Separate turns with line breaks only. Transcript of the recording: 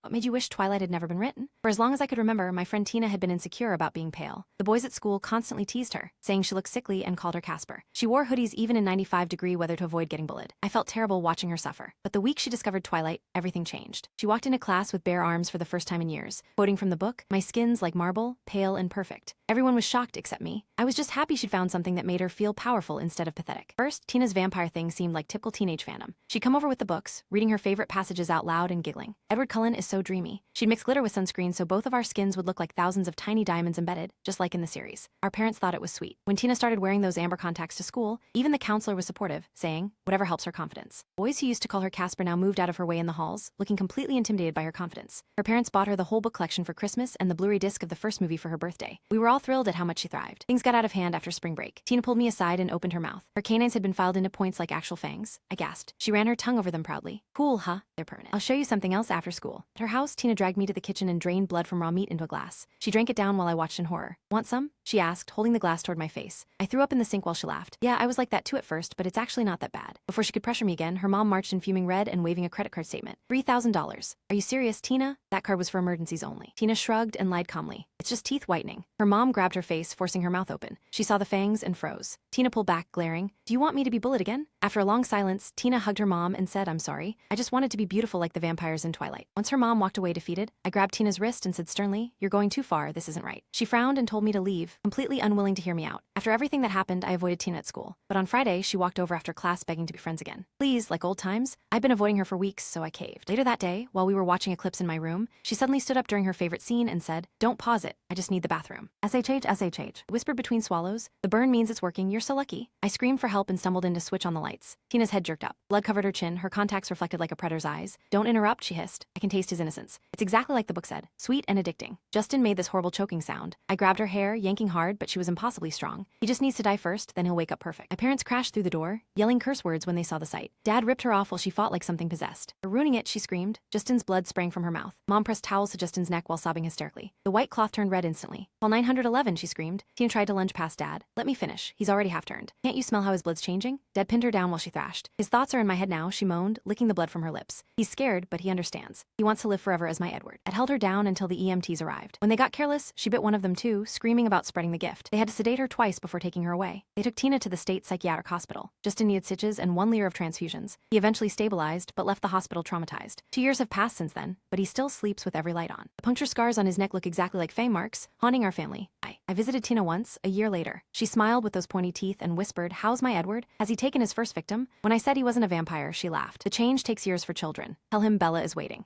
What made you wish Twilight had never been written? For as long as I could remember, my friend Tina had been insecure about being pale. The boys at school constantly teased her, saying she looked sickly and called her Casper. She wore hoodies even in 95-degree weather to avoid getting bullied. I felt terrible watching her suffer. But the week she discovered Twilight, everything changed. She walked into class with bare arms for the first time in years, quoting from the book, "My skin's like marble, pale and perfect." Everyone was shocked except me. I was just happy she'd found something that made her feel powerful instead of pathetic. First, Tina's vampire thing seemed like typical teenage fandom. She'd come over with the books, reading her favorite passages out loud and giggling. Edward Cullen is so dreamy. She'd mix glitter with sunscreen so both of our skins would look like thousands of tiny diamonds embedded, just like in the series. Our parents thought it was sweet. When Tina started wearing those amber contacts to school, even the counselor was supportive, saying, "Whatever helps her confidence." Boys who used to call her Casper now moved out of her way in the halls, looking completely intimidated by her confidence. Her parents bought her the whole book collection for Christmas and the Blu-ray disc of the first movie for her birthday. We were all thrilled at how much she thrived. Things got out of hand after spring break. Tina pulled me aside and opened her mouth. Her canines had been filed into points like actual fangs. I gasped. She ran her tongue over them proudly. "Cool, huh? They're permanent. I'll show you something else after school." At her house, Tina dragged me to the kitchen and drained blood from raw meat into a glass. She drank it down while I watched in horror. "Want some?" she asked, holding the glass toward my face. I threw up in the sink while she laughed. "Yeah, I was like that too at first, but it's actually not that bad." Before she could pressure me again, her mom marched in fuming red and waving a credit card statement. $3,000. "Are you serious, Tina?" That card was for emergencies only. Tina shrugged and lied calmly. "It's just teeth whitening." Her mom grabbed her face, forcing her mouth open. She saw the fangs and froze. Tina pulled back, glaring. "Do you want me to be bullied again?" After a long silence, Tina hugged her mom and said, "I'm sorry. I just wanted to be beautiful like the vampires in Twilight." Once her mom walked away defeated, I grabbed Tina's wrist and said sternly, "You're going too far. This isn't right." She frowned and told me to leave, completely unwilling to hear me out. After everything that happened, I avoided Tina at school. But on Friday, she walked over after class begging to be friends again. Please, like old times. I'd been avoiding her for weeks, so I caved. Later that day, while we were watching Eclipse in my room, she suddenly stood up during her favorite scene and said, "Don't pause it. I just need the bathroom." "SHH, SHH. Whispered between swallows. "The burn means it's working. You're so lucky." I screamed for help and stumbled in to switch on the lights. Tina's head jerked up. Blood covered her chin, her contacts reflected like a predator's eyes. "Don't interrupt," she hissed. "I can taste his innocence." It's exactly like the book said. Sweet and addicting. Justin made this horrible choking sound. I grabbed her hair, yanking hard, but she was impossibly strong. "He just needs to die first, then he'll wake up perfect." My parents crashed through the door, yelling curse words when they saw the sight. Dad ripped her off while she fought like something possessed. "You're ruining it," she screamed. Justin's blood sprang from her mouth. Mom pressed towels to Justin's neck while sobbing hysterically. The white cloth turned red instantly. "Call 911, she screamed. Tina tried to lunge past Dad. "Let me finish. He's already half-turned. Can't you smell how his blood's changing?" Dad pinned her down while she thrashed. "His thoughts are in my head now," she moaned, licking the blood from her lips. "He's scared, but he understands. He wants to live forever as my Edward." It held her down until the EMTs arrived. When they got careless, she bit one of them too, screaming about spreading the gift. They had to sedate her twice before taking her away. They took Tina to the state psychiatric hospital. Justin needed stitches and 1 layer of transfusions. He eventually stabilized, but left the hospital traumatized. 2 years have passed since then, but he still sleeps with every light on. The puncture scars on his neck look exactly like fang marks, haunting our family. I visited Tina once, a year later. She smiled with those pointy teeth and whispered, "How's my Edward? Has he taken his first victim?" When I said he wasn't a vampire, she laughed. "The change takes years for children. Tell him Bella is waiting."